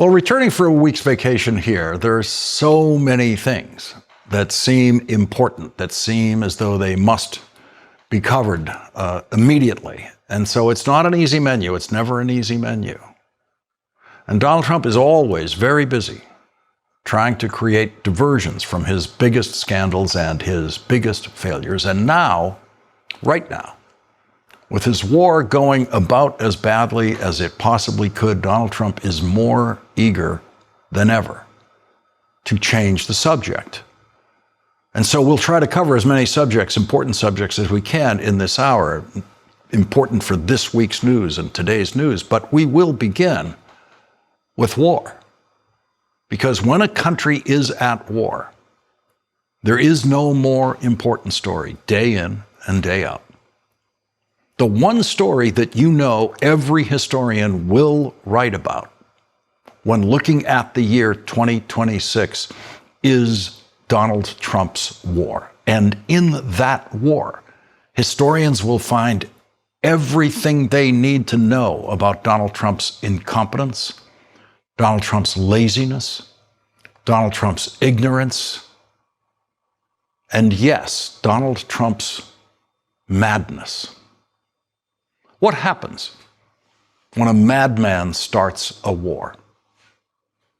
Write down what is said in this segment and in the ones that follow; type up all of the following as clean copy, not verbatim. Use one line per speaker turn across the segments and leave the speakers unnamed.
Well, returning for a week's vacation here, there are so many things that seem important, that seem as though they must be covered immediately. And so it's not an easy menu. It's never an easy menu. And Donald Trump is always very busy trying to create diversions from his biggest scandals and his biggest failures. And now, right now, with his war going about as badly as it possibly could, Donald Trump is more eager than ever to change the subject. And so we'll try to cover as many subjects, important subjects, as we can in this hour, important for this week's news and today's news. But we will begin with war. Because when a country is at war, there is no more important story day in and day out. The one story that you know every historian will write about when looking at the year 2026 is Donald Trump's war. And in that war, historians will find everything they need to know about Donald Trump's incompetence, Donald Trump's laziness, Donald Trump's ignorance, and yes, Donald Trump's madness. What happens when a madman starts a war?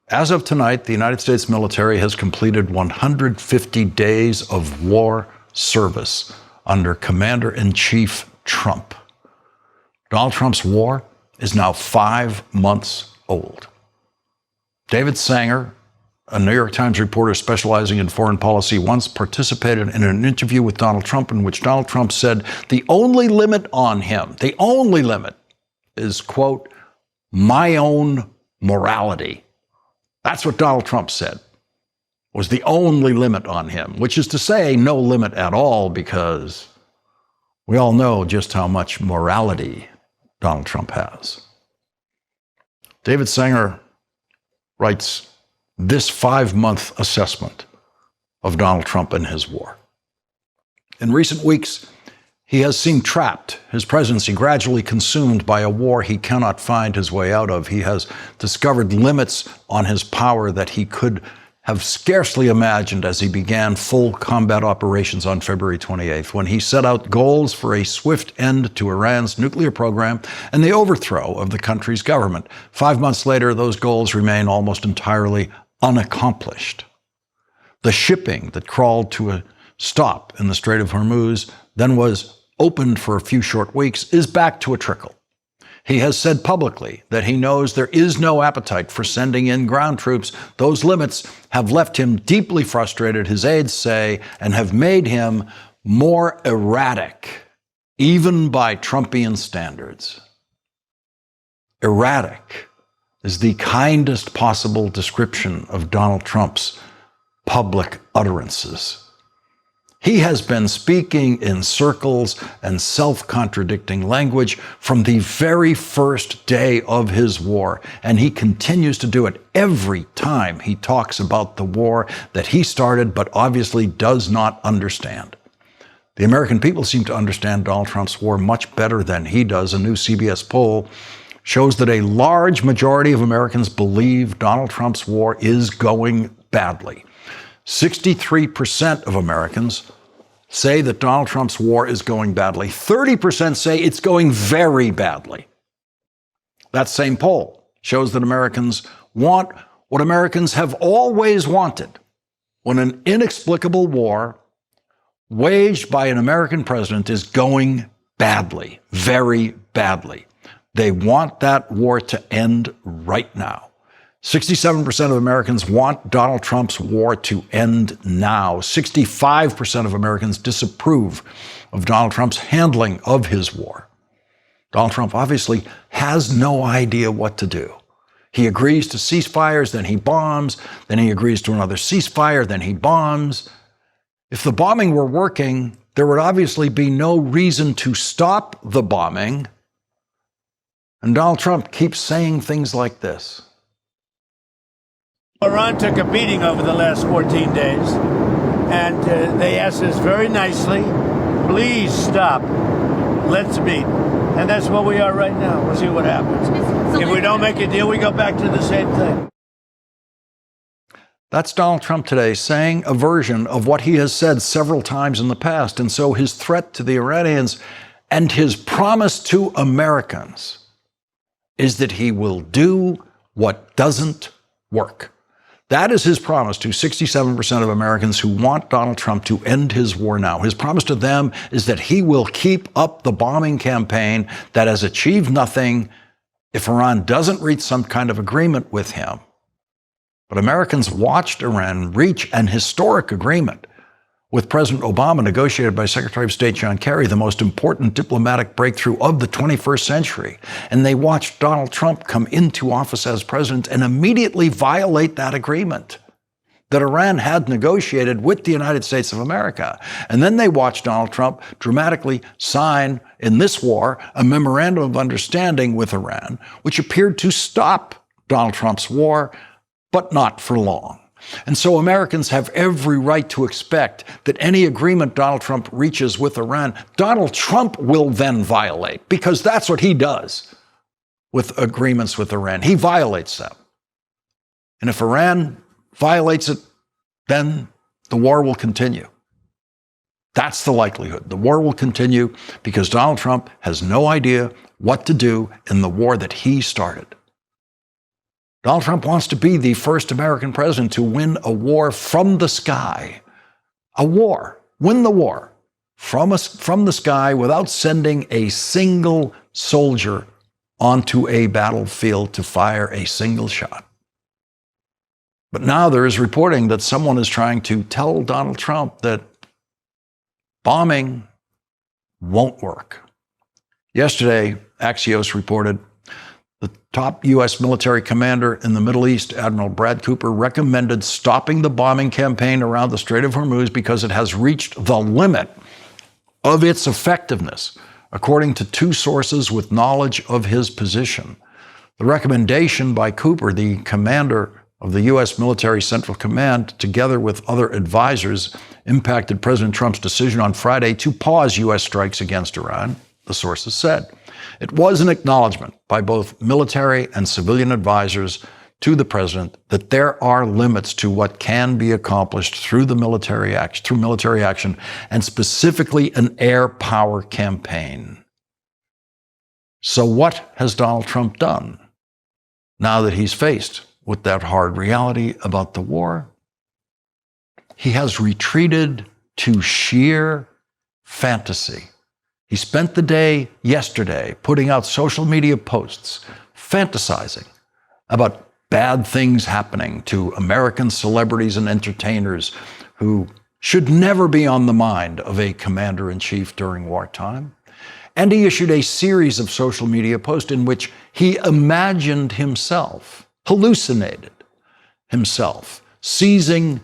As of tonight, the United States military has completed 150 days of war service under Commander-in-Chief Trump. Donald Trump's war is now 5 months old. David Sanger, a New York Times reporter specializing in foreign policy, once participated in an interview with Donald Trump in which Donald Trump said the only limit on him, the only limit is, quote, my own morality. That's what Donald Trump said was the only limit on him, which is to say no limit at all, because we all know just how much morality Donald Trump has. David Sanger writes this 5-month assessment of Donald Trump and his war. In recent weeks, he has seemed trapped, his presidency gradually consumed by a war he cannot find his way out of. He has discovered limits on his power that he could have scarcely imagined as he began full combat operations on February 28th, when he set out goals for a swift end to Iran's nuclear program and the overthrow of the country's government. 5 months later, those goals remain almost entirely unaccomplished. The shipping that crawled to a stop in the Strait of Hormuz, then was opened for a few short weeks, is back to a trickle. He has said publicly that he knows there is no appetite for sending in ground troops. Those limits have left him deeply frustrated, his aides say, and have made him more erratic, even by Trumpian standards. Erratic is the kindest possible description of Donald Trump's public utterances. He has been speaking in circles and self-contradicting language from the very first day of his war, and he continues to do it every time he talks about the war that he started but obviously does not understand. The American people seem to understand Donald Trump's war much better than he does. A new CBS poll shows that a large majority of Americans believe Donald Trump's war is going badly. 63% of Americans say that Donald Trump's war is going badly. 30% say it's going very badly. That same poll shows that Americans want what Americans have always wanted when an inexplicable war waged by an American president is going badly, very badly. They want that war to end right now. 67% of Americans want Donald Trump's war to end now. 65% of Americans disapprove of Donald Trump's handling of his war. Donald Trump obviously has no idea what to do. He agrees to ceasefires, then he bombs, then he agrees to another ceasefire, then he bombs. If the bombing were working, there would obviously be no reason to stop the bombing. And Donald Trump keeps saying things like this.
Iran took a beating over the last 14 days, and they asked us very nicely, please stop. Let's meet. And that's where we are right now. We'll see what happens. If we don't make a deal, we go back to the same thing.
That's Donald Trump today saying a version of what he has said several times in the past. And so his threat to the Iranians and his promise to Americans is that he will do what doesn't work. That is his promise to 67% of Americans who want Donald Trump to end his war now. His promise to them is that he will keep up the bombing campaign that has achieved nothing if Iran doesn't reach some kind of agreement with him. But Americans watched Iran reach an historic agreement with President Obama, negotiated by Secretary of State John Kerry, the most important diplomatic breakthrough of the 21st century. And they watched Donald Trump come into office as president and immediately violate that agreement that Iran had negotiated with the United States of America. And then they watched Donald Trump dramatically sign in this war a memorandum of understanding with Iran, which appeared to stop Donald Trump's war, but not for long. And so Americans have every right to expect that any agreement Donald Trump reaches with Iran, Donald Trump will then violate, because that's what he does with agreements with Iran. He violates them. And if Iran violates it, then the war will continue. That's the likelihood. The war will continue because Donald Trump has no idea what to do in the war that he started. Donald Trump wants to be the first American president to win a war from the sky. A war. Win the war from the sky without sending a single soldier onto a battlefield to fire a single shot. But now there is reporting that someone is trying to tell Donald Trump that bombing won't work. Yesterday, Axios reported the top U.S. military commander in the Middle East, Admiral Brad Cooper, recommended stopping the bombing campaign around the Strait of Hormuz because it has reached the limit of its effectiveness, according to two sources with knowledge of his position. The recommendation by Cooper, the commander of the U.S. Military Central Command, together with other advisors, impacted President Trump's decision on Friday to pause U.S. strikes against Iran, the sources said. It was an acknowledgement by both military and civilian advisors to the president that there are limits to what can be accomplished through military action, and specifically an air power campaign. So what has Donald Trump done now that he's faced with that hard reality about the war? He has retreated to sheer fantasy. He spent the day yesterday putting out social media posts, fantasizing about bad things happening to American celebrities and entertainers who should never be on the mind of a commander-in-chief during wartime. And he issued a series of social media posts in which he imagined himself, hallucinated himself, seizing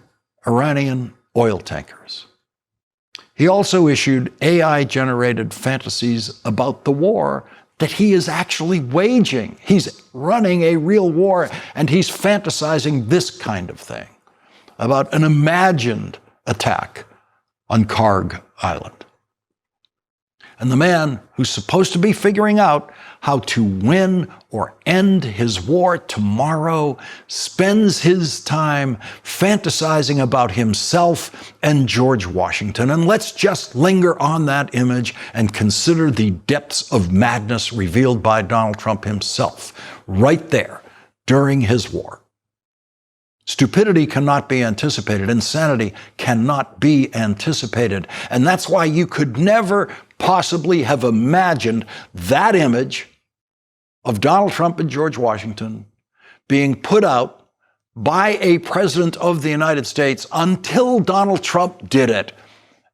Iranian oil tankers. He also issued AI-generated fantasies about the war that he is actually waging. He's running a real war, and he's fantasizing this kind of thing about an imagined attack on Karg Island. And the man who's supposed to be figuring out how to win or end his war tomorrow spends his time fantasizing about himself and George Washington. And let's just linger on that image and consider the depths of madness revealed by Donald Trump himself right there during his war. Stupidity cannot be anticipated. Insanity cannot be anticipated. And that's why you could never possibly have imagined that image of Donald Trump and George Washington being put out by a president of the United States until Donald Trump did it.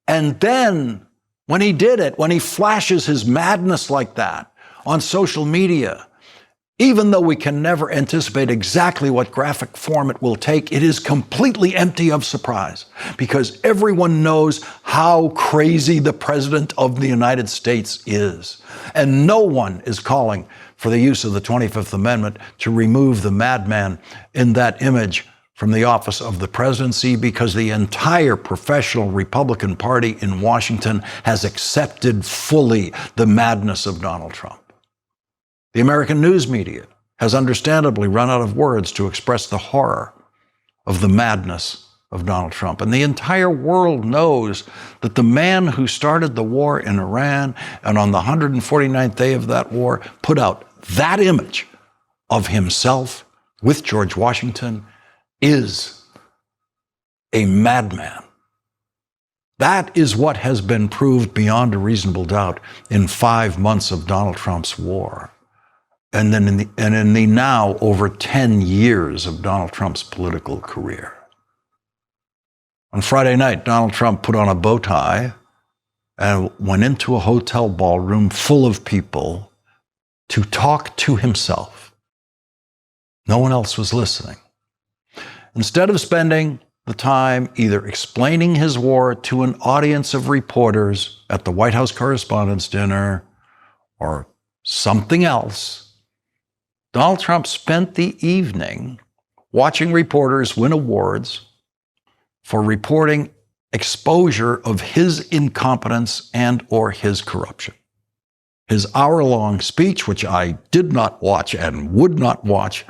And then when he did it, when he flashes his madness like that on social media, even though we can never anticipate exactly what graphic form it will take, it is completely empty of surprise because everyone knows how crazy the President of the United States is. And no one is calling for the use of the 25th Amendment to remove the madman in that image from the office of the presidency because the entire professional Republican Party in Washington has accepted fully the madness of Donald Trump. The American news media has understandably run out of words to express the horror of the madness of Donald Trump. And the entire world knows that the man who started the war in Iran and on the 149th day of that war put out that image of himself with George Washington is a madman. That is what has been proved beyond a reasonable doubt in 5 months of Donald Trump's war. And then in the now over 10 years of Donald Trump's political career. On Friday night, Donald Trump put on a bow tie and went into a hotel ballroom full of people to talk to himself. No one else was listening. Instead of spending the time either explaining his war to an audience of reporters at the White House Correspondents' Dinner or something else, Donald Trump spent the evening watching reporters win awards for reporting exposure of his incompetence and or his corruption. His hour-long speech, which I did not watch and would not watch,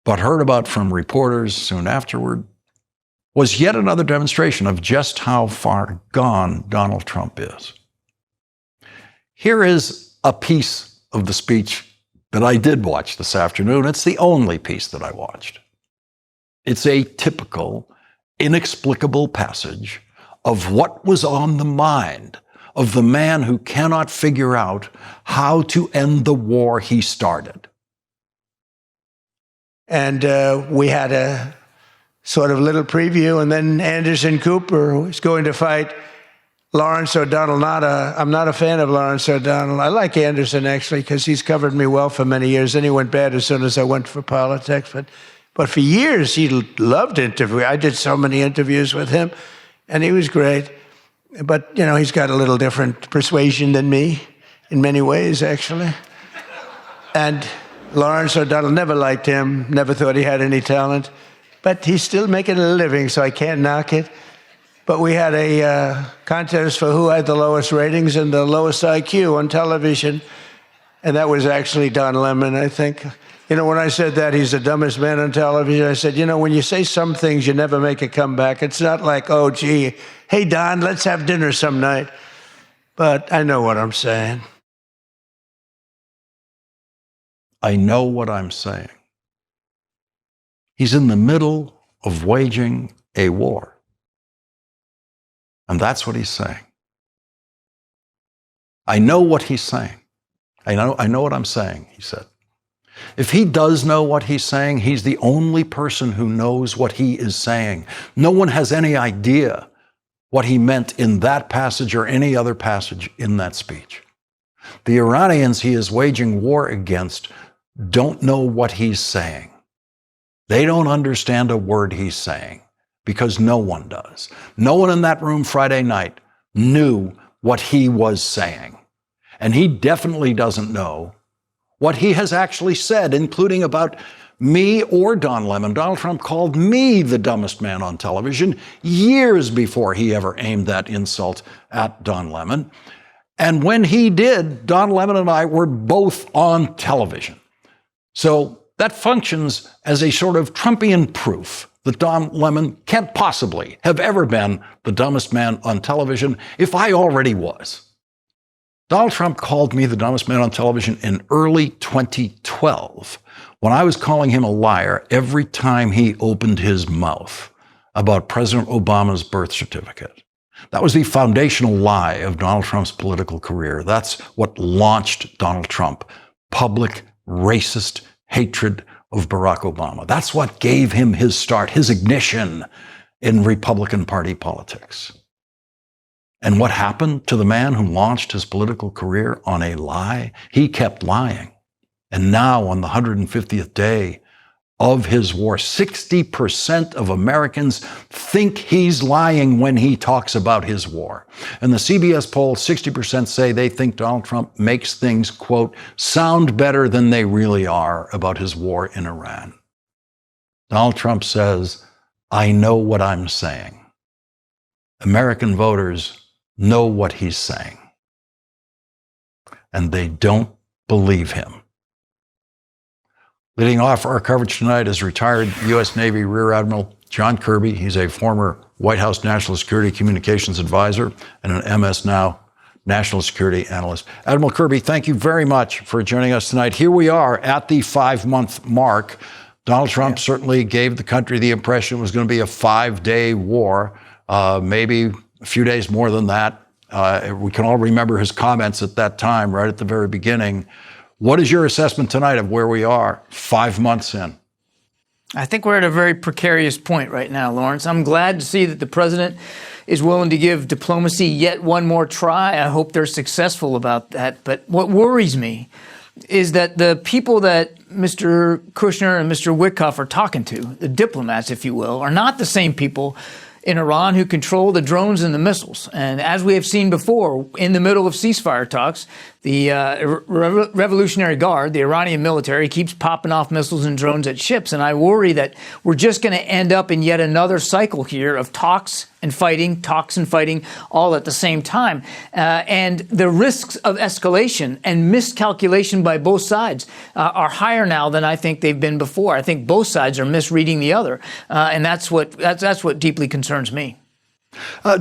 but heard about from reporters soon afterward, was yet another demonstration of just how far gone Donald Trump is. Here is a piece of the speech that I did watch this afternoon. It's the only piece that I watched. It's a typical, inexplicable passage of what was on the mind of the man who cannot figure out how to end the war he started. And we had a sort of little preview, and then Anderson Cooper was going to fight Lawrence O'Donnell. I'm not a fan of Lawrence O'Donnell. I like Anderson, actually, because he's covered me well for many years. Then he went bad as soon as I went for politics. But for years, he loved interviewing. I did so many interviews with him, and he was great. But, you know, he's got a little different persuasion than me in many ways, actually. And Lawrence O'Donnell, never liked him, never thought he had any talent. But he's still making a living, so I can't knock it. But we had a contest for who had the lowest ratings and the lowest IQ on television. And that was actually Don Lemon, I think. You know, when I said that he's the dumbest man on television, I said, you know, when you say some things, you never make a comeback. It's not like, oh, gee, hey, Don, let's have dinner some night. But I know what I'm saying. I know what I'm saying. He's in the middle of waging a war. And that's what he's saying. I know what he's saying. I know what I'm saying, he said. If he does know what he's saying, he's the only person who knows what he is saying. No one has any idea what he meant in that passage or any other passage in that speech. The Iranians he is waging war against don't know what he's saying. They don't understand a word he's saying because no one does. No one in that room Friday night knew what he was saying. And he definitely doesn't know what he has actually said, including about me or Don Lemon. Donald Trump called me the dumbest man on television years before he ever aimed that insult at Don Lemon. And when he did, Don Lemon and I were both on television. So that functions as a sort of Trumpian proof that Don Lemon can't possibly have ever been the dumbest man on television if I already was. Donald Trump called me the dumbest man on television in early 2012 when I was calling him a liar every time he opened his mouth about President Obama's birth certificate. That was the foundational lie of Donald Trump's political career. That's what launched Donald Trump. Public, racist hatred of Barack Obama. That's what gave him his start, his ignition in Republican Party politics. And what happened to the man who launched his political career on a lie? He kept lying. And now, on the 150th day of his war, 60% of Americans think he's lying when he talks about his war. And the CBS poll, 60% say they think Donald Trump makes things, quote, sound better than they really are about his war in Iran. Donald Trump says, I know what I'm saying. American voters know what he's saying. And they don't believe him. Leading off our coverage tonight is retired U.S. Navy Rear Admiral John Kirby. He's a former White House National Security Communications Advisor and an MS Now National Security Analyst. Admiral Kirby, thank you very much for joining us tonight. Here we are at the 5-month mark. Donald Trump certainly gave the country the impression it was going to be a 5-day war, maybe a few days more than that. We can all remember his comments at that time, right at the very beginning. What is your assessment tonight of where we are 5 months in?
I think we're at a very precarious point right now, Lawrence. I'm glad to see that the president is willing to give diplomacy yet one more try. I hope they're successful about that. But what worries me is that the people that Mr. Kushner and Mr. Witkoff are talking to, the diplomats, if you will, are not the same people in Iran who control the drones and the missiles. And as we have seen before, in the middle of ceasefire talks, the Revolutionary Guard, the Iranian military, keeps popping off missiles and drones at ships. And I worry that we're just going to end up in yet another cycle here of talks and fighting, all at the same time. And the risks of escalation and miscalculation by both sides are higher now than I think they've been before. I think both sides are misreading the other. And that's what deeply concerns me.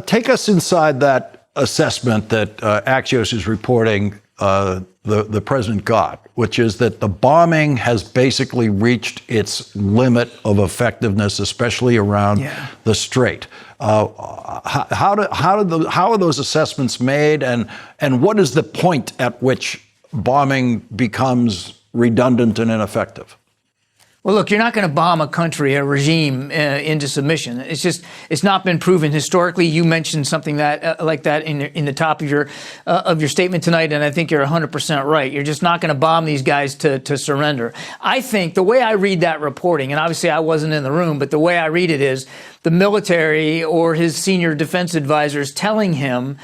Take us inside that assessment that Axios is reporting the president got, which is that the bombing has basically reached its limit of effectiveness, especially around the Strait. How are those assessments made, and what is the point at which bombing becomes redundant and ineffective?
Well, look, you're not going to bomb a country, a regime into submission. It's not been proven historically. You mentioned something that like that in the top of your statement tonight, and I think you're 100% right. You're just not going to bomb these guys to surrender. I think the way I read that reporting, and obviously I wasn't in the room, but the way I read it is the military or his senior defense advisors telling him,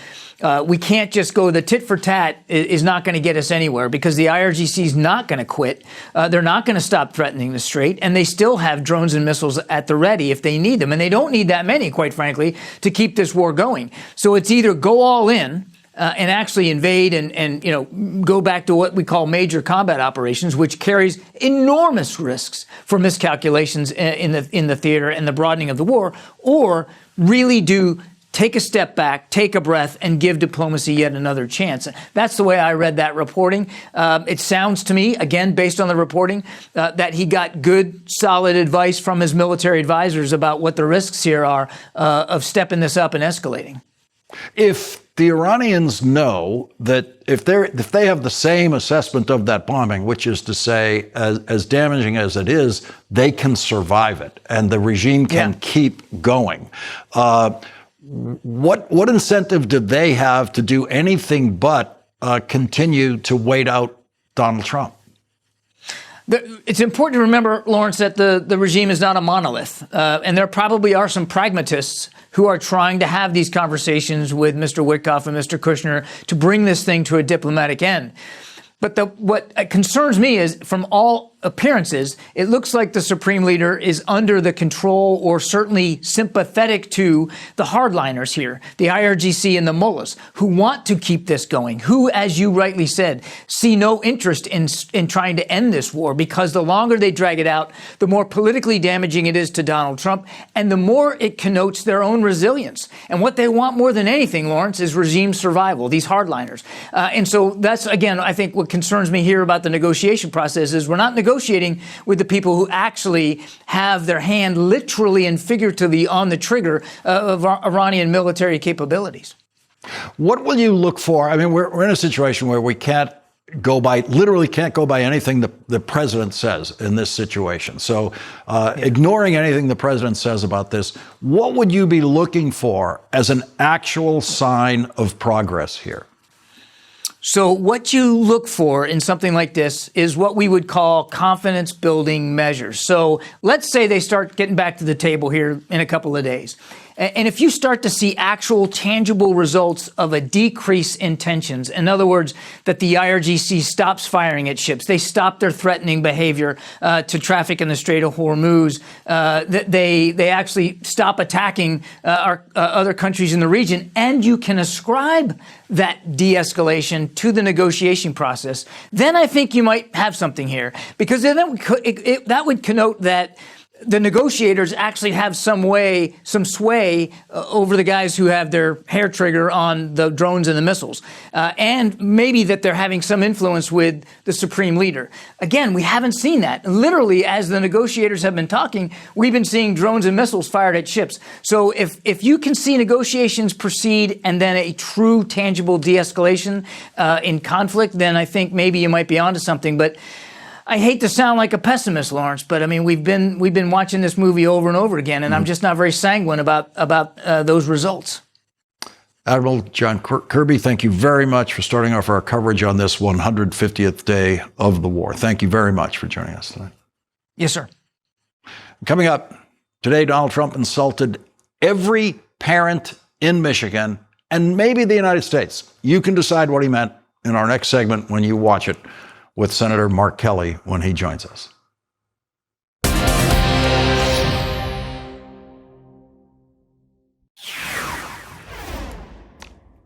we can't just go, the tit for tat is not going to get us anywhere because the IRGC is not going to quit. They're not going to stop threatening the Strait, and they still have drones and missiles at the ready if they need them. And they don't need that many, quite frankly, to keep this war going. So it's either go all in and actually invade and go back to what we call major combat operations, which carries enormous risks for miscalculations in the theater and the broadening of the war, or really do take a step back, take a breath, and give diplomacy yet another chance. That's the way I read that reporting. It sounds to me, again, based on the reporting, that he got good, solid advice from his military advisors about what the risks here are of stepping this up and escalating.
If the Iranians know that if they have the same assessment of that bombing, which is to say, as damaging as it is, they can survive it and the regime can keep going. What incentive do they have to do anything but continue to wait out Donald Trump?
It's important to remember, Lawrence, that the regime is not a monolith. And there probably are some pragmatists who are trying to have these conversations with Mr. Witkoff and Mr. Kushner to bring this thing to a diplomatic end. But what concerns me is, from all appearances, it looks like the Supreme Leader is under the control or certainly sympathetic to the hardliners here, the IRGC and the mullahs, who want to keep this going, who, as you rightly said, see no interest in trying to end this war, because the longer they drag it out, the more politically damaging it is to Donald Trump, and the more it connotes their own resilience. And what they want more than anything, Lawrence, is regime survival, these hardliners. And so that's, again, I think what concerns me here about the negotiation process is we're not negotiating with the people who actually have their hand literally and figuratively on the trigger of Iranian military capabilities.
What will you look for? I mean, we're in a situation where we literally can't go by anything the president says in this situation. So ignoring anything the president says about this, what would you be looking for as an actual sign of progress here?
So what you look for in something like this is what we would call confidence building measures. So let's say they start getting back to the table here in a couple of days. And if you start to see actual tangible results of a decrease in tensions, in other words, that the IRGC stops firing at ships, they stop their threatening behavior to traffic in the Strait of Hormuz, that they actually stop attacking our other countries in the region, and you can ascribe that de-escalation to the negotiation process, then I think you might have something here. Because then that would connote that the negotiators actually have some sway over the guys who have their hair trigger on the drones and the missiles. And maybe that they're having some influence with the supreme leader. Again, we haven't seen that. Literally, as the negotiators have been talking, we've been seeing drones and missiles fired at ships. So if you can see negotiations proceed and then a true, tangible de-escalation in conflict, then I think maybe you might be onto something. But I hate to sound like a pessimist, Lawrence, but I mean we've been watching this movie over and over again, and I'm just not very sanguine about those results.
Admiral John Kirby, thank you very much for starting off our coverage on this 150th day of the war. Thank you very much for joining us tonight.
Yes, sir.
Coming up today, Donald Trump insulted every parent in Michigan and maybe the United States. You can decide what he meant in our next segment when you watch it with Senator Mark Kelly when he joins us.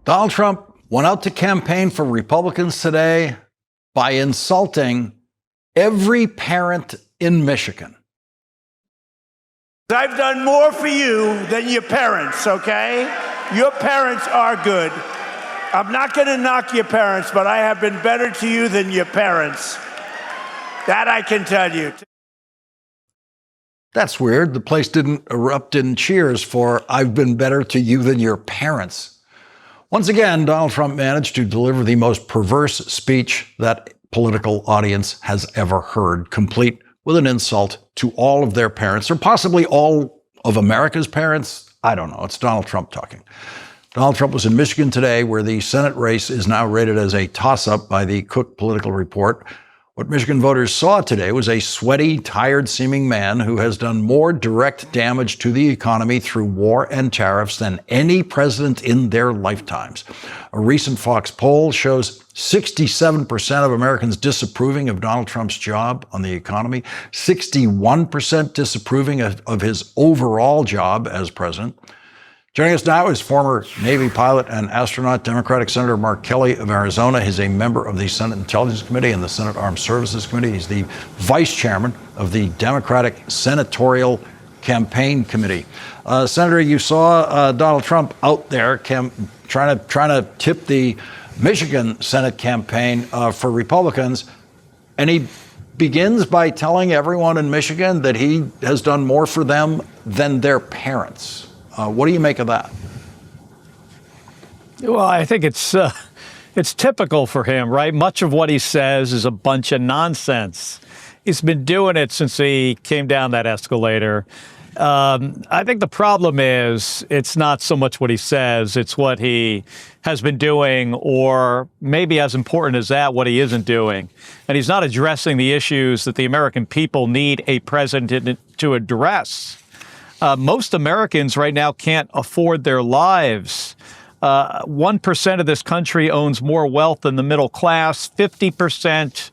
Donald Trump went out to campaign for Republicans today by insulting every parent in Michigan.
I've done more for you than your parents, okay? Your parents are good. I'm not going to knock your parents, but I have been better to you than your parents. That I can tell you.
That's weird. The place didn't erupt in cheers for "I've been better to you than your parents." Once again, Donald Trump managed to deliver the most perverse speech that political audience has ever heard, complete with an insult to all of their parents, or possibly all of America's parents. I don't know. It's Donald Trump talking. Donald Trump was in Michigan today, where the Senate race is now rated as a toss-up by the Cook Political Report. What Michigan voters saw today was a sweaty, tired-seeming man who has done more direct damage to the economy through war and tariffs than any president in their lifetimes. A recent Fox poll shows 67% of Americans disapproving of Donald Trump's job on the economy, 61% disapproving of his overall job as president. Joining us now is former Navy pilot and astronaut, Democratic Senator Mark Kelly of Arizona. He's a member of the Senate Intelligence Committee and the Senate Armed Services Committee. He's the vice chairman of the Democratic Senatorial Campaign Committee. Senator, you saw Donald Trump out there trying to tip the Michigan Senate campaign for Republicans, and he begins by telling everyone in Michigan that he has done more for them than their parents. What do you make of that?
Well, I think it's typical for him, right? Much of what he says is a bunch of nonsense. He's been doing it since he came down that escalator. I think the problem is it's not so much what he says, it's what he has been doing, or maybe as important as that, what he isn't doing. And he's not addressing the issues that the American people need a president to address. Most Americans right now can't afford their lives. 1% of this country owns more wealth than the middle class. 50%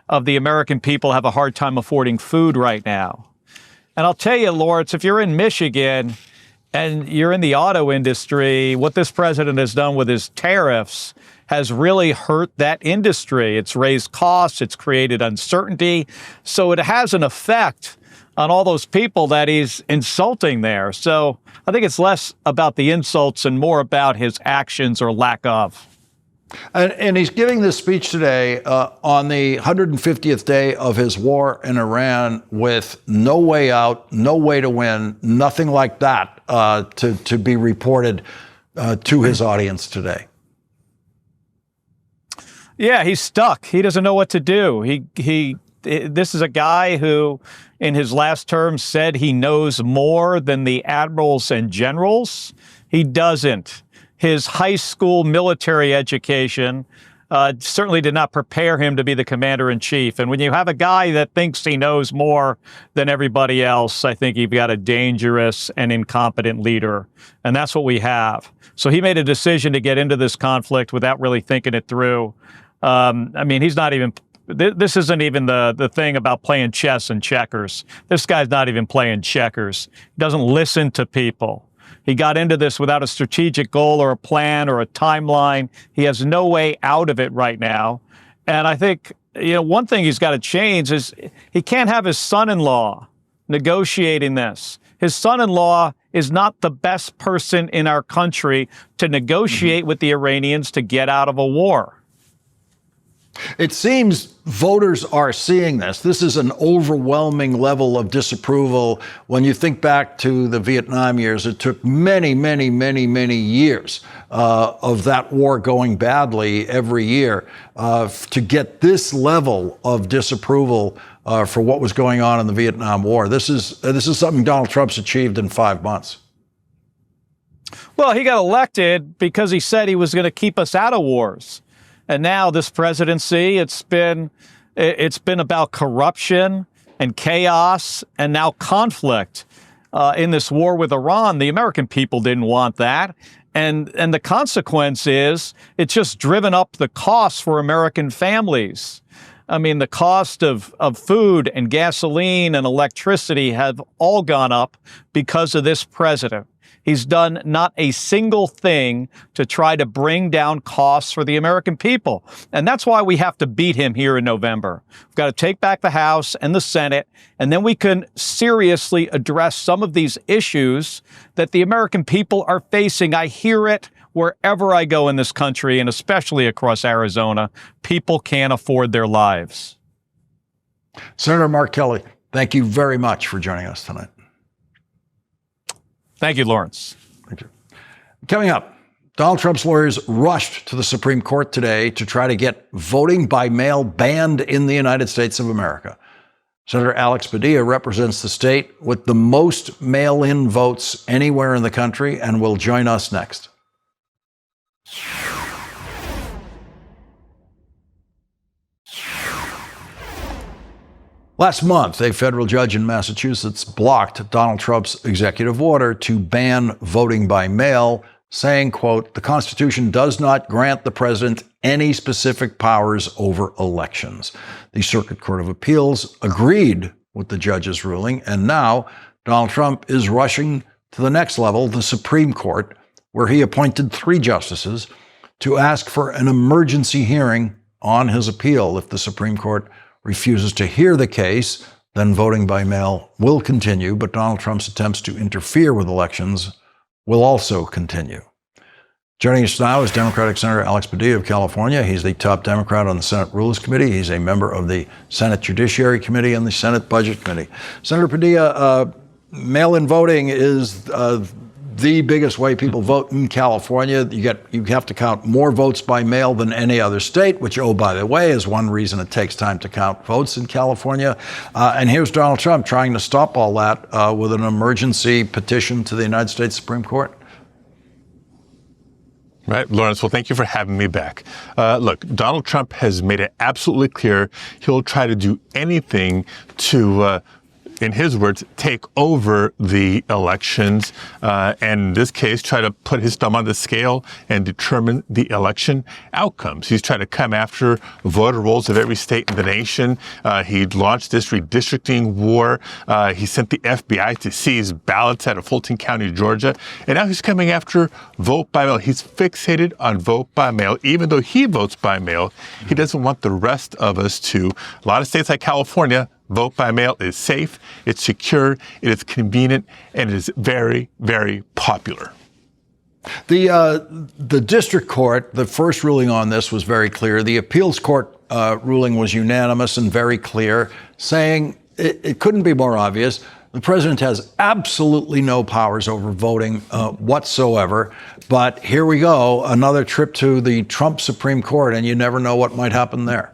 of the American people have a hard time affording food right now. And I'll tell you, Lawrence, if you're in Michigan and you're in the auto industry, what this president has done with his tariffs has really hurt that industry. It's raised costs. It's created uncertainty. So it has an effect on all those people that he's insulting there. So I think it's less about the insults and more about his actions or lack of.
And he's giving this speech today on the 150th day of his war in Iran with no way out, no way to win, nothing like that to be reported to his audience today.
Yeah, he's stuck. He doesn't know what to do. This is a guy who, in his last term, said he knows more than the admirals and generals. He doesn't. His high school military education certainly did not prepare him to be the commander-in-chief. And when you have a guy that thinks he knows more than everybody else, I think you've got a dangerous and incompetent leader. And that's what we have. So he made a decision to get into this conflict without really thinking it through. I mean, he's not even... This isn't even the thing about playing chess and checkers. This guy's not even playing checkers. He doesn't listen to people. He got into this without a strategic goal or a plan or a timeline. He has no way out of it right now. And I think, one thing he's got to change is he can't have his son-in-law negotiating this. His son-in-law is not the best person in our country to negotiate with the Iranians to get out of a war.
It seems voters are seeing this. This is an overwhelming level of disapproval. When you think back to the Vietnam years, it took many, many, many, many years of that war going badly every year to get this level of disapproval for what was going on in the Vietnam War. This is something Donald Trump's achieved in 5 months.
Well, he got elected because he said he was going to keep us out of wars. And now this presidency, it's been about corruption and chaos and now conflict in this war with Iran. The American people didn't want that. And the consequence is it's just driven up the costs for American families. I mean, the cost of food and gasoline and electricity have all gone up because of this president. He's done not a single thing to try to bring down costs for the American people. And that's why we have to beat him here in November. We've got to take back the House and the Senate, and then we can seriously address some of these issues that the American people are facing. I hear it wherever I go in this country, and especially across Arizona. People can't afford their lives.
Senator Mark Kelly, thank you very much for joining us tonight.
Thank you, Lawrence.
Thank you. Coming up, Donald Trump's lawyers rushed to the Supreme Court today to try to get voting by mail banned in the United States of America. Senator Alex Padilla represents the state with the most mail-in votes anywhere in the country and will join us next. Last month, a federal judge in Massachusetts blocked Donald Trump's executive order to ban voting by mail, saying, quote, "The Constitution does not grant the president any specific powers over elections." The Circuit Court of Appeals agreed with the judge's ruling, and now Donald Trump is rushing to the next level, the Supreme Court, where he appointed 3 justices to ask for an emergency hearing on his appeal. If the Supreme Court refuses to hear the case, then voting by mail will continue, but Donald Trump's attempts to interfere with elections will also continue. Joining us now is Democratic Senator Alex Padilla of California. He's the top Democrat on the Senate Rules Committee. He's a member of the Senate Judiciary Committee and the Senate Budget Committee. Senator Padilla, mail-in voting is the biggest way people vote in California. You have to count more votes by mail than any other state, which, oh, by the way, is one reason it takes time to count votes in California. And here's Donald Trump trying to stop all that with an emergency petition to the United States Supreme Court.
Right, Lawrence, well, thank you for having me back. Look, Donald Trump has made it absolutely clear he'll try to do anything to in his words, take over the elections, and in this case, try to put his thumb on the scale and determine the election outcomes. He's trying to come after voter rolls of every state in the nation. He launched this redistricting war. He sent the FBI to seize ballots out of Fulton County, Georgia. And now he's coming after vote by mail. He's fixated on vote by mail. Even though he votes by mail, he doesn't want the rest of us to. A lot of states like California, vote by mail is safe, it's secure, it is convenient, and it is very, very popular.
The district court, the first ruling on this was very clear. The appeals court ruling was unanimous and very clear, saying it couldn't be more obvious. The president has absolutely no powers over voting whatsoever. But here we go, another trip to the Trump Supreme Court, and you never know what might happen there.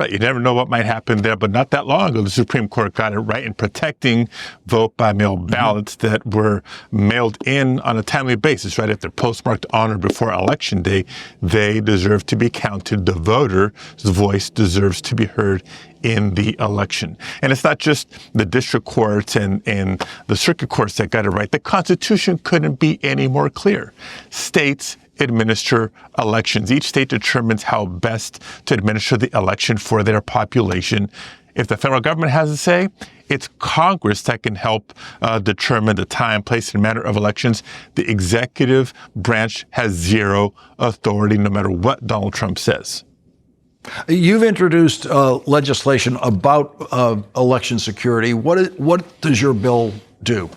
Right, you never know what might happen there, but not that long ago, the Supreme Court got it right in protecting vote-by-mail ballots that were mailed in on a timely basis, right? If they're postmarked on or before Election Day, they deserve to be counted. The voter's voice deserves to be heard in the election. And it's not just the district courts and the circuit courts that got it right. The Constitution couldn't be any more clear. States administer elections. Each state determines how best to administer the election for their population. If the federal government has a say, it's Congress that can help determine the time, place, and manner of elections. The executive branch has zero authority, no matter what Donald Trump says.
You've introduced legislation about election security. What does your bill do?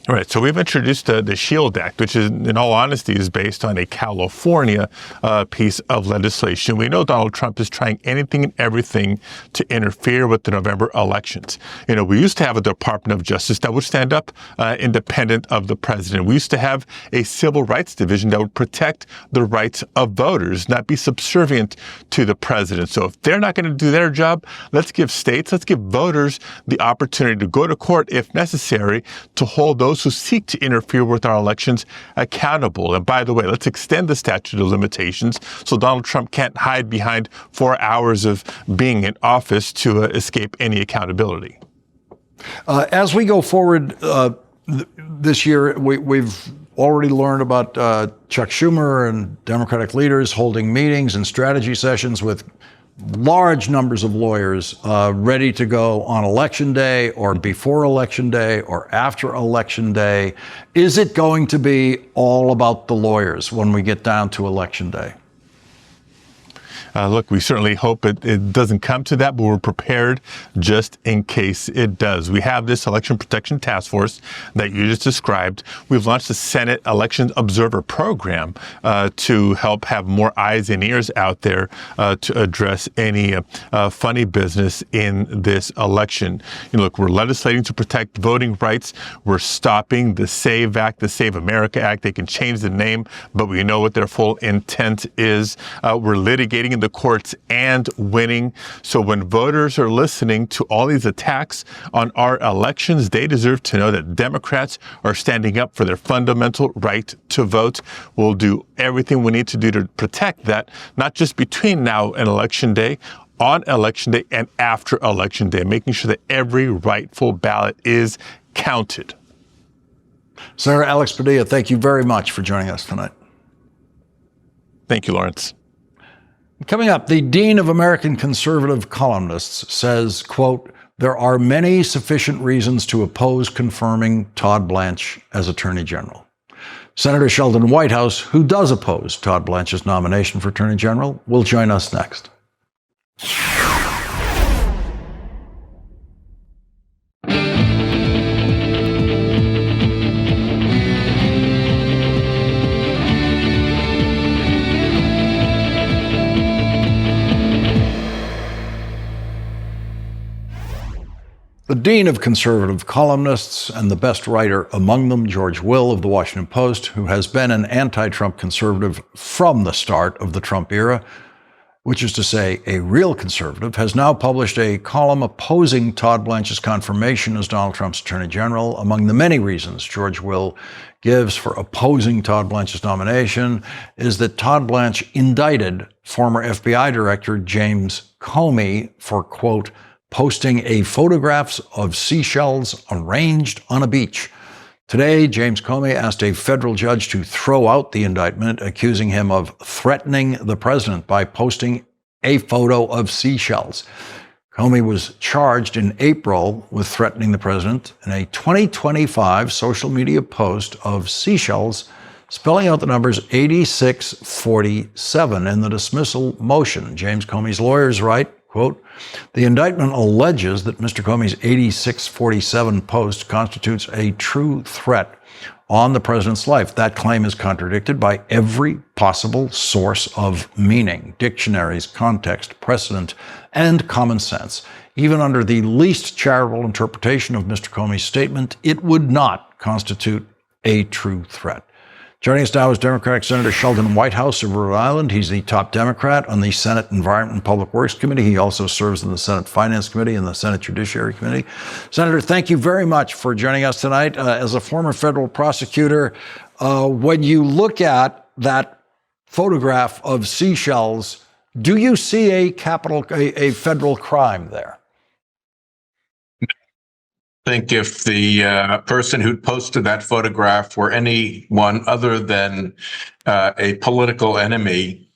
All right, so we've introduced the SHIELD Act, which is, in all honesty, is based on a California piece of legislation. We know Donald Trump is trying anything and everything to interfere with the November elections. You know, we used to have a Department of Justice that would stand up independent of the president. We used to have a Civil Rights Division that would protect the rights of voters, not be subservient to the president. So if they're not going to do their job, let's give voters the opportunity to go to court if necessary to hold those who seek to interfere with our elections accountable. And by the way, let's extend the statute of limitations so Donald Trump can't hide behind 4 hours of being in office to escape any accountability.
As we go forward this year, we've already learned about Chuck Schumer and Democratic leaders holding meetings and strategy sessions with large numbers of lawyers ready to go on Election Day or before Election Day or after Election Day. Is it going to be all about the lawyers when we get down to Election Day?
Look, we certainly hope it doesn't come to that, but we're prepared just in case it does. We have this Election Protection Task Force that you just described. We've launched the Senate Election Observer Program to help have more eyes and ears out there to address any funny business in this election. You know, look, we're legislating to protect voting rights. We're stopping the SAVE Act, the Save America Act. They can change the name, but we know what their full intent is. We're litigating in the courts and winning. So when voters are listening to all these attacks on our elections, they deserve to know that Democrats are standing up for their fundamental right to vote. We'll do everything we need to do to protect that, not just between now and Election Day, on Election Day and after Election Day, making sure that every rightful ballot is counted.
Senator Alex Padilla, thank you very much for joining us tonight.
Thank you, Lawrence.
Coming up, the Dean of American Conservative Columnists says, quote, "There are many sufficient reasons to oppose confirming Todd Blanche as Attorney General." Senator Sheldon Whitehouse, who does oppose Todd Blanche's nomination for Attorney General, will join us next. The dean of conservative columnists and the best writer among them, George Will of the Washington Post, who has been an anti-Trump conservative from the start of the Trump era, which is to say a real conservative, has now published a column opposing Todd Blanche's confirmation as Donald Trump's Attorney General. Among the many reasons George Will gives for opposing Todd Blanche's nomination is that Todd Blanche indicted former FBI Director James Comey for, quote, posting photographs of seashells arranged on a beach. Today, James Comey asked a federal judge to throw out the indictment, accusing him of threatening the president by posting a photo of seashells. Comey was charged in April with threatening the president in a 2025 social media post of seashells spelling out the numbers 8647 in the dismissal motion. James Comey's lawyers write, quote, "The indictment alleges that Mr. Comey's 8647 post constitutes a true threat on the president's life. That claim is contradicted by every possible source of meaning, dictionaries, context, precedent, and common sense. Even under the least charitable interpretation of Mr. Comey's statement, it would not constitute a true threat." Joining us now is Democratic Senator Sheldon Whitehouse of Rhode Island. He's the top Democrat on the Senate Environment and Public Works Committee. He also serves in the Senate Finance Committee and the Senate Judiciary Committee. Senator, thank you very much for joining us tonight. As a former federal prosecutor, when you look at that photograph of seashells, do you see a federal crime there?
I think if the person who posted that photograph were anyone other than a political enemy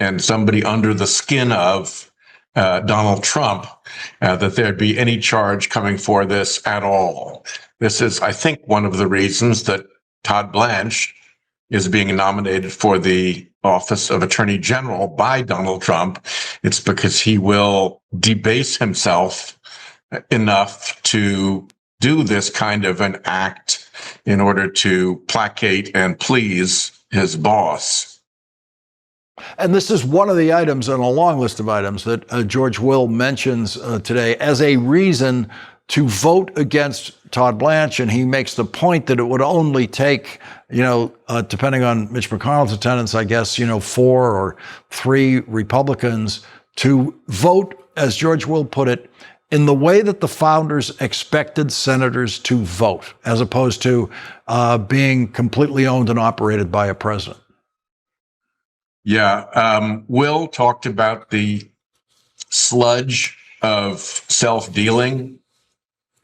and somebody under the skin of Donald Trump, that there'd be any charge coming for this at all. This is, I think, one of the reasons that Todd Blanche is being nominated for the office of Attorney General by Donald Trump. It's because he will debase himself enough to do this kind of an act in order to placate and please his boss.
And this is one of the items on a long list of items that George Will mentions today as a reason to vote against Todd Blanche. And he makes the point that it would only take, depending on Mitch McConnell's attendance, I guess, 4 or 3 Republicans to vote, as George Will put it, in the way that the founders expected senators to vote, as opposed to being completely owned and operated by a president.
Yeah. Will talked about the sludge of self-dealing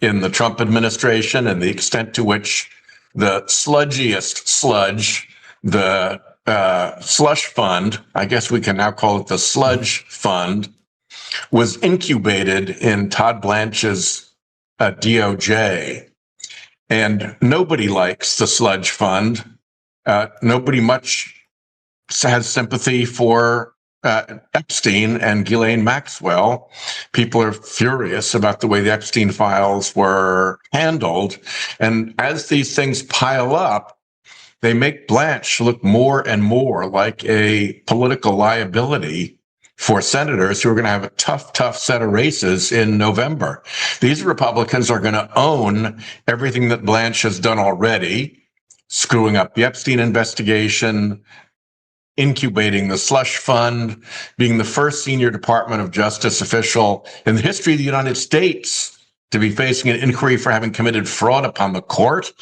in the Trump administration and the extent to which the sludgiest sludge, the slush fund, I guess we can now call it the sludge fund, was incubated in Todd Blanche's DOJ. And nobody likes the sludge fund. Nobody much has sympathy for Epstein and Ghislaine Maxwell. People are furious about the way the Epstein files were handled. And as these things pile up, they make Blanche look more and more like a political liability for senators who are going to have a tough set of races in November. These Republicans are going to own everything that Blanche has done already, screwing up the Epstein investigation, incubating the slush fund, being the first senior Department of Justice official in the history of the United States to be facing an inquiry for having committed fraud upon the court.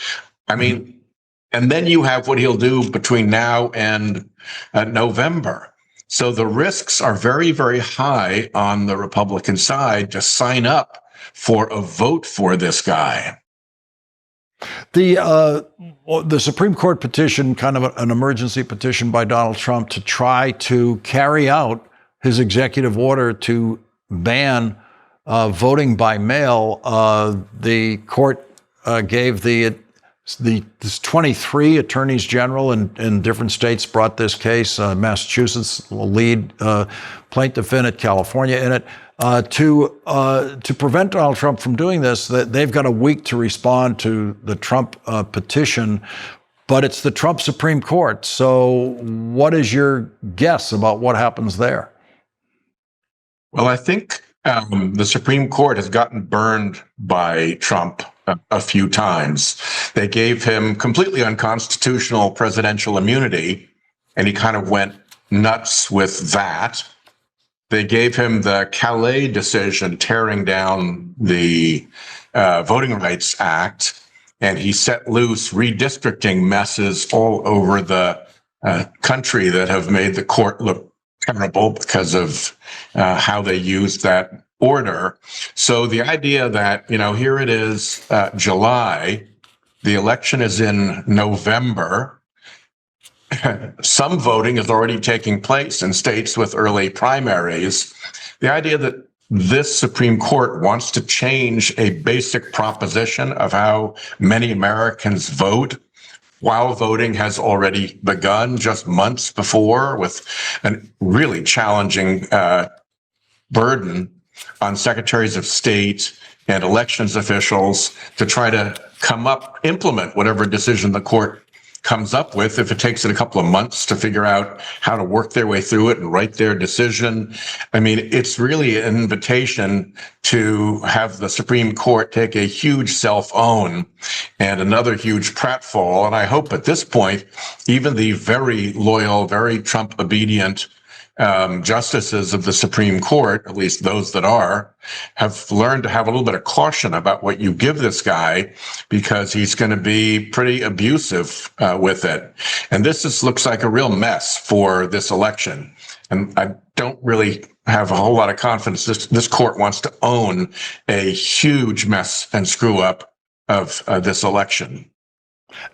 I mean, and then you have what he'll do between now and November. So the risks are very, very high on the Republican side to sign up for a vote for this guy.
The Supreme Court petition, kind of an emergency petition by Donald Trump to try to carry out his executive order to ban voting by mail. The court gave the 23 attorneys general in different states brought this case. Massachusetts will lead plaintiff in it, California in it. To prevent Donald Trump from doing this, they've got a week to respond to the Trump petition, but it's the Trump Supreme Court. So what is your guess about what happens there?
Well, I think the Supreme Court has gotten burned by Trump a few times. They gave him completely unconstitutional presidential immunity, and he kind of went nuts with that. They gave him the Calais decision tearing down the Voting Rights Act, and he set loose redistricting messes all over the country that have made the court look terrible because of how they used that order. So the idea that, here it is, July, the election is in November. Some voting is already taking place in states with early primaries. The idea that this Supreme Court wants to change a basic proposition of how many Americans vote while voting has already begun just months before, with a really challenging burden on secretaries of state and elections officials to try to implement whatever decision the court comes up with, if it takes it a couple of months to figure out how to work their way through it and write their decision. I mean, it's really an invitation to have the Supreme Court take a huge self-own and another huge pratfall. And I hope at this point, even the very loyal, very Trump obedient justices of the Supreme Court, at least those that are, have learned to have a little bit of caution about what you give this guy, because he's going to be pretty abusive with it. And this looks like a real mess for this election. And I don't really have a whole lot of confidence this court wants to own a huge mess and screw up of this election.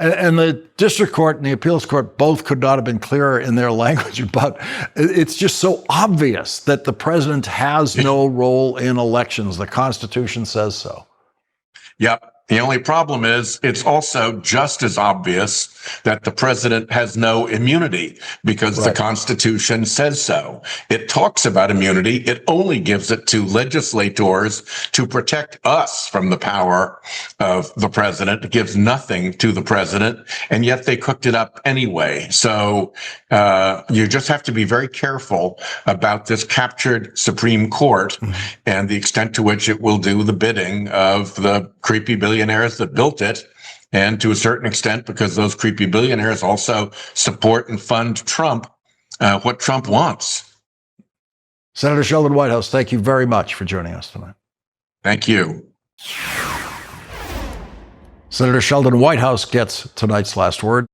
And the district court and the appeals court both could not have been clearer in their language about it's just so obvious that the president has no role in elections. The Constitution says so.
Yep. The only problem is it's also just as obvious that the president has no immunity because the Constitution says so. It talks about immunity. It only gives it to legislators to protect us from the power of the president. It gives nothing to the president, and yet they cooked it up anyway. So you just have to be very careful about this captured Supreme Court and the extent to which it will do the bidding of the creepy billionaires that built it. And to a certain extent, because those creepy billionaires also support and fund Trump, what Trump wants.
Senator Sheldon Whitehouse, thank you very much for joining us tonight.
Thank you.
Senator Sheldon Whitehouse gets tonight's last word.